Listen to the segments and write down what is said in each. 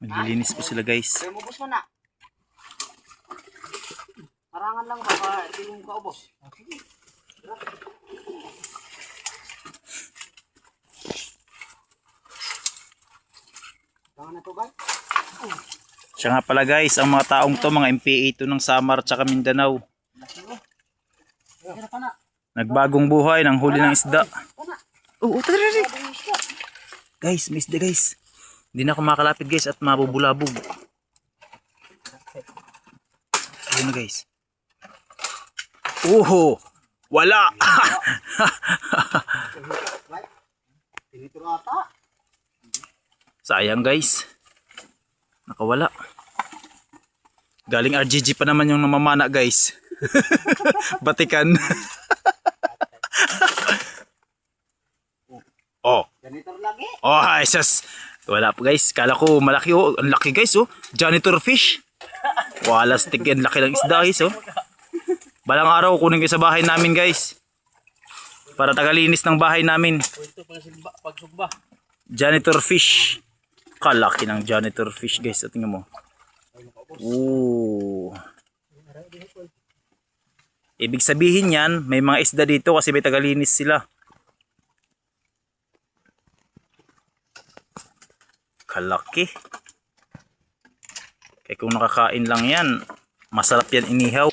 Maglilinis po sila guys. Ubos mo na. Parangan lang baka ito yung kaubos. Sige. Parangan na to ba? Siya nga pala guys, ang mga taong to, mga MPA to ng Samar at Mindanao. Nagbagong buhay ng huli ng isda. Oo, tara. Guys, may isda guys. Hindi na ako makalapit guys at mabubulabog. Ayun na guys. Oho! Wala! Sayang guys. Nakawala. Galing RGG pa naman yung namamana guys. Batikan. Oh. Janitor lagi. Oh, isas. Wala po guys. Kala ko malaki oh. Ang laki guys oh. Janitor fish. Wala stick yan. Laki ng isda guys oh. Balang araw kunin ko sa bahay namin guys. Para tagalinis ng bahay namin. Janitor fish. Kalaki ng janitor fish guys. Tingnan mo. Ooh. Ibig sabihin yan, may mga isda dito kasi may tagalinis sila. Kalaki. Kaya kung nakakain lang yan, masarap yan inihaw.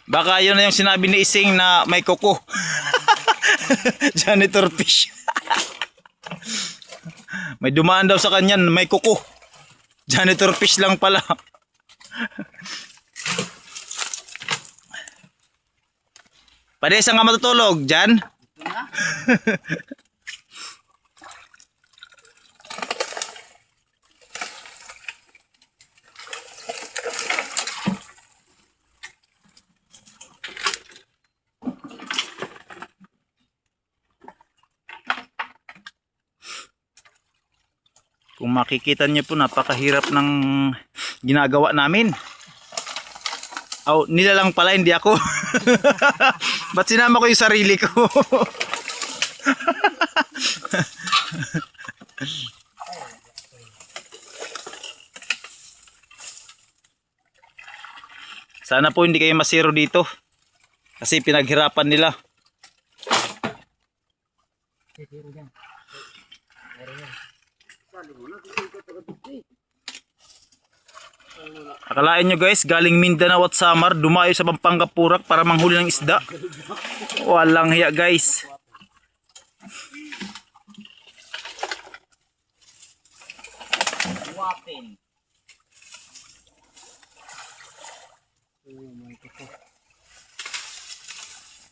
Baka yun na yung sinabi ni Ising na may kuko. Janitor fish. May dumaan daw sa kanyan, may kuko. Janitor fish lang pala. Pwede saan ka matutulog, Jan? Kung makikita niyo po, napakahirap ng ginagawa namin. Oh, nila lang pala, hindi ako. Ba't sinama ko yung sarili ko? Sana po hindi kayo masiro dito. Kasi pinaghirapan nila. Akalain nyo guys, galing Mindanao at Samar, dumayo sa Pampanga Purak para manghuli ng isda. Walang hiya guys. Wapin.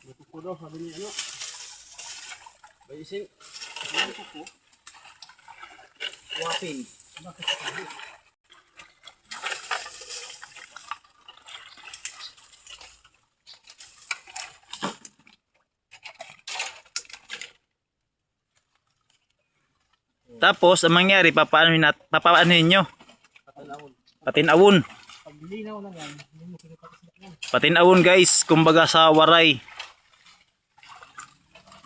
May kuko daw, sabi niya ano? May ising. May kuko. Wapin. Bakit sabi? Tapos ang mangyari, papaanohin nyo? Patinawon. Paglinaw lang yan, hindi mo pinapakasnak yan. Patinawon guys, kumbaga sa waray.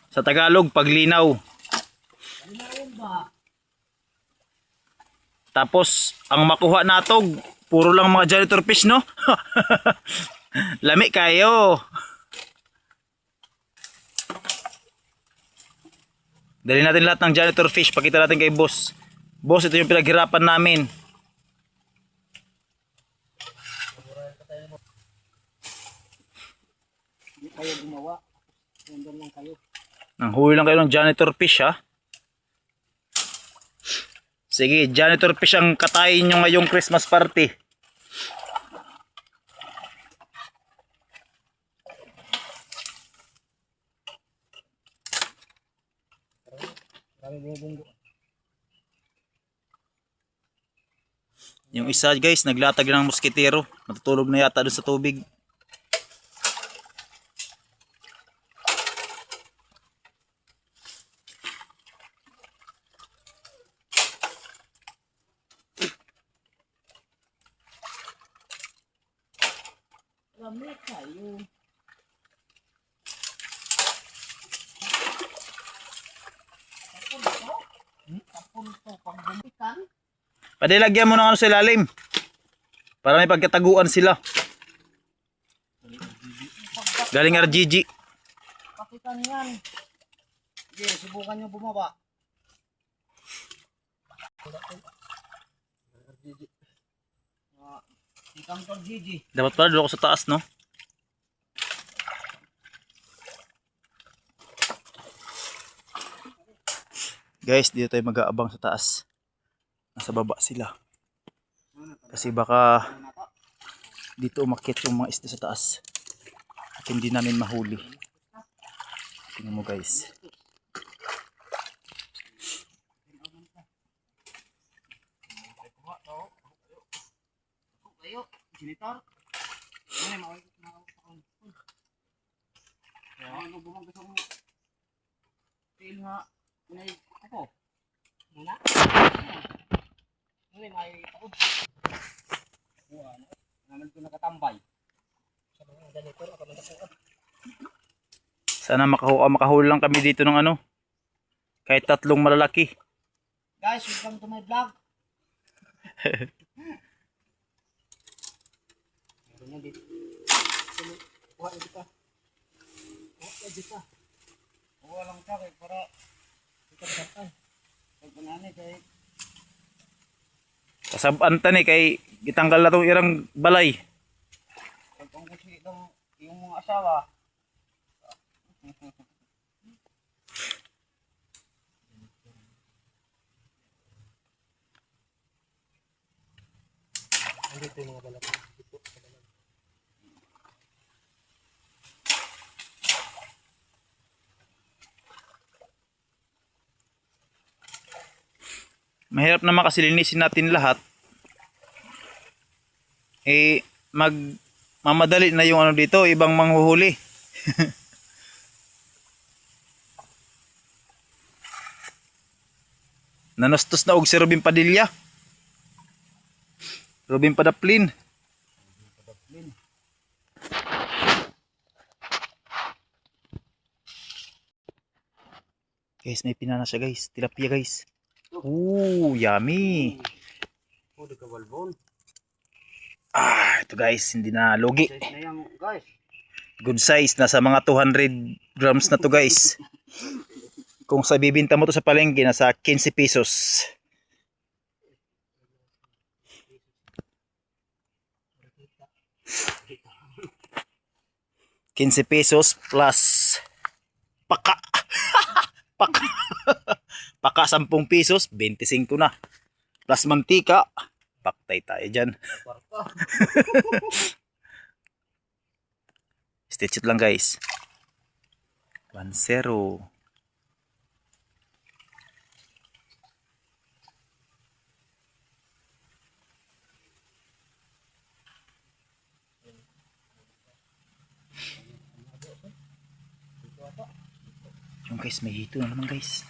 Sa Tagalog, paglinaw. Paglinaw ba? Tapos ang makuha natog, puro lang mga janitor fish, no? Lami kayo. Dali natin lahat ng janitor fish, pakita natin kay boss. Boss, ito yung pinaghirapan namin. Hindi kayo gumawa. Nandun lang kayo. Nanghuli lang kayo ng janitor fish, ha? Sige, janitor fish ang katayin nyo ngayong Christmas party. Yung isa guys, naglatag ng moskitero. Matutulog na yata doon sa tubig. lamig tayo. Tapon to? Tapon to pang bumikan? Padilagyan mo ng ano sa ilalim. Para may pagkataguan sila. Galing RGG. Pakitan yan. Sige, subukan nyo bumaba. RGG. Ikang to RGG. Dapat pala doon ako sa taas, no? Guys, dito tayo mag-aabang sa taas. Nasa baba sila. Kasi baka dito umakyat yung mga isda sa taas. At hindi namin mahuli. Tingnan mo guys. Ayo, janitor. Ano yung mawag ako. Ano bumang gusto mo? Feel nga. May ako. Muna? Ano yung may ako? Naman ko nakatambay. Sa mga janitor, ako nakakuha. Sana makahuli lang kami dito ng ano. Kahit 3 malalaki. Guys, welcome to my vlog. Meron yan dito. Kuha na dito. Kuha na dito. Kuha lang siya kay para ikat-katay. Pag pananay kay Kasabanta ni kay gitanggal na tong irang balay. pag ang kusi daw yung mga asawa. Dito yung mga balat. Mahirap naman kasi linisin natin lahat. Mamadali na yung ano dito, ibang manghuhuli. Nanastos na og si Robin Padilla. Robin Padaplin. Guys, may pinana siya guys. Tilapia guys. Ooh, yummy. Oh, di ka balbon. Ito guys, hindi na logi. Size na yan, guys. Good size, nasa mga 200 grams na to guys. Kung sa bibinta mo to sa palengke, nasa 15 pesos. ₱15 plus paka. Paka. Paka 10 pesos, 25 na. Plus mantika. Paktay tayo dyan. Stitch it lang guys. 1-0. Yung guys, may hito na naman guys.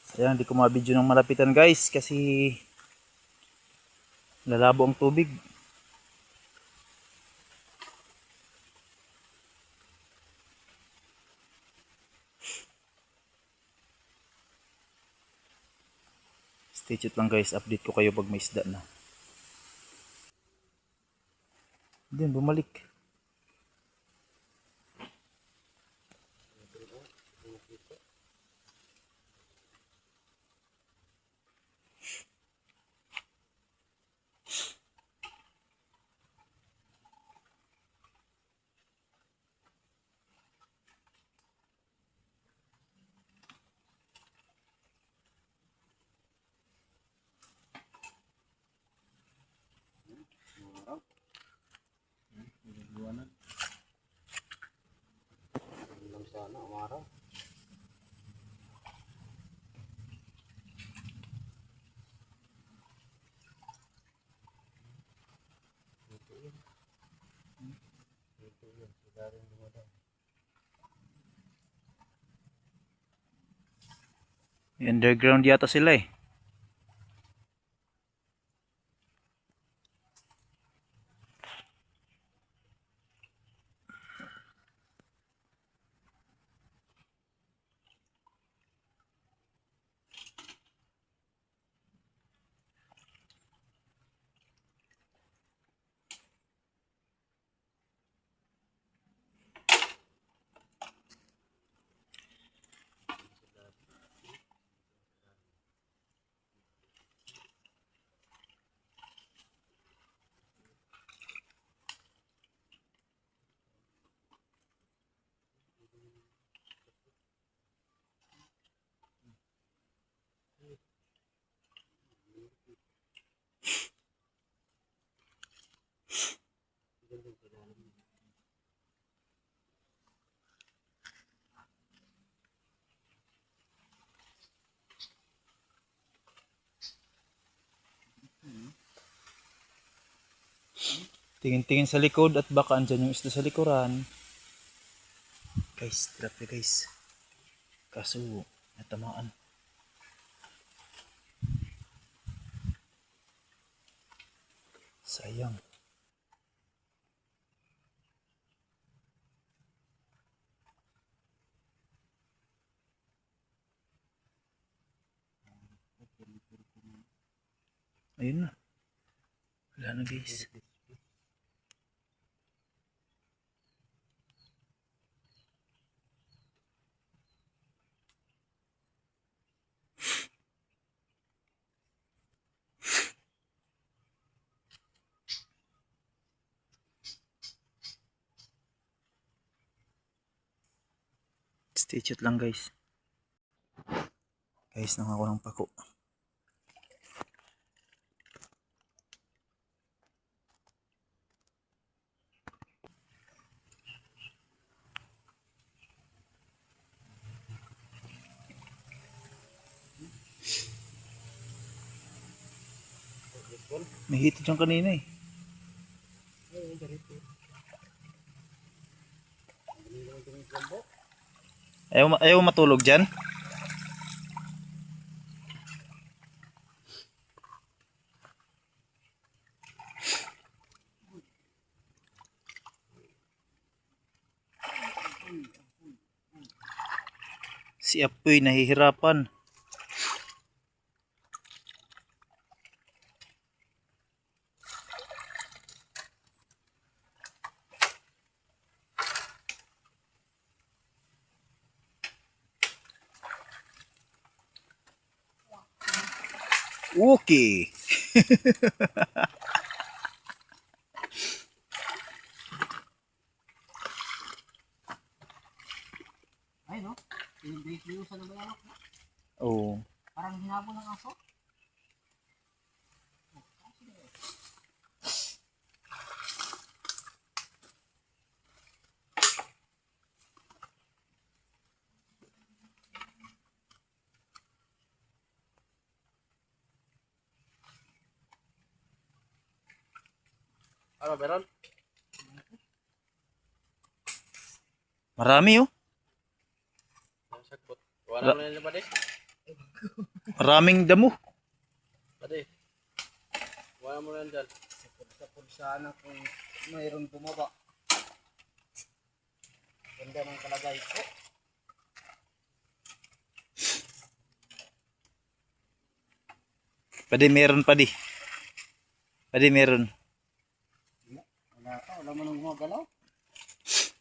Sayang, hindi ko mabidyo ng malapitan guys kasi lalabo ang tubig. Stay tuned lang guys, update ko kayo pag may isda na. Din bumalik. Sana umaraw. Ito yun. Ito yun. Sigaring dumadaan. Underground yata sila eh. Tingin-tingin sa likod at baka andyan yung isda sa likuran. Guys, tilapia guys. Kaso, natamaan. Sayang. Ayun na. Wala na guys. Stay tuned lang guys. Guys, nangako ng pako. May hito dyan kanina eh. Ayaw matulog dyan? Si Apoy nahihirapan. Okay. Ay, no? Hindi yung sa nabalawak. Oh. Parang hinabol ng aso. Ano, meron? Marami oh. Sakot. Wala mo na nila ba di? Maraming damo. Pati. Wala mo na dyan. Sakot sana kung mayroon bumaba. Ganda ng kalagay ko. Pwede meron pa di. Pwede meron. Wala ka. Wala mo nang gumagalaw.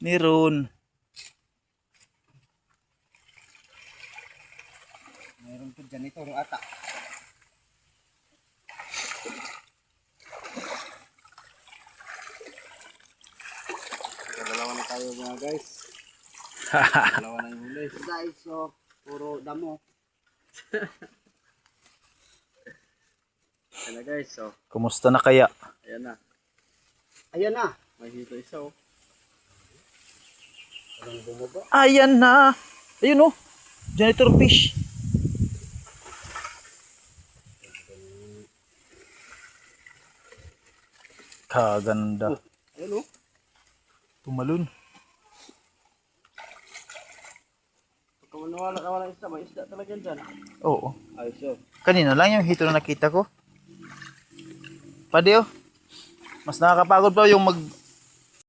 Meron. Mayroon po dyan ito. Ata. Dalawa na tayo mga guys. Dalawa na yung huli. Guys, so puro damo. Ayan na guys, so. Kumusta na kaya? Ayan na. Ayan na. May hito isa oh. Walang bumaba. Ayan na. Ayun oh. Janitor fish. Kaganda. Ayan oh. Tumalun. Pagka Kung nawala ka walang isda, may isda talaga dyan. Oo. Ay, sure. Kanina lang yung hito na nakita ko. Pwede oh. Mas nakakapagod pa yung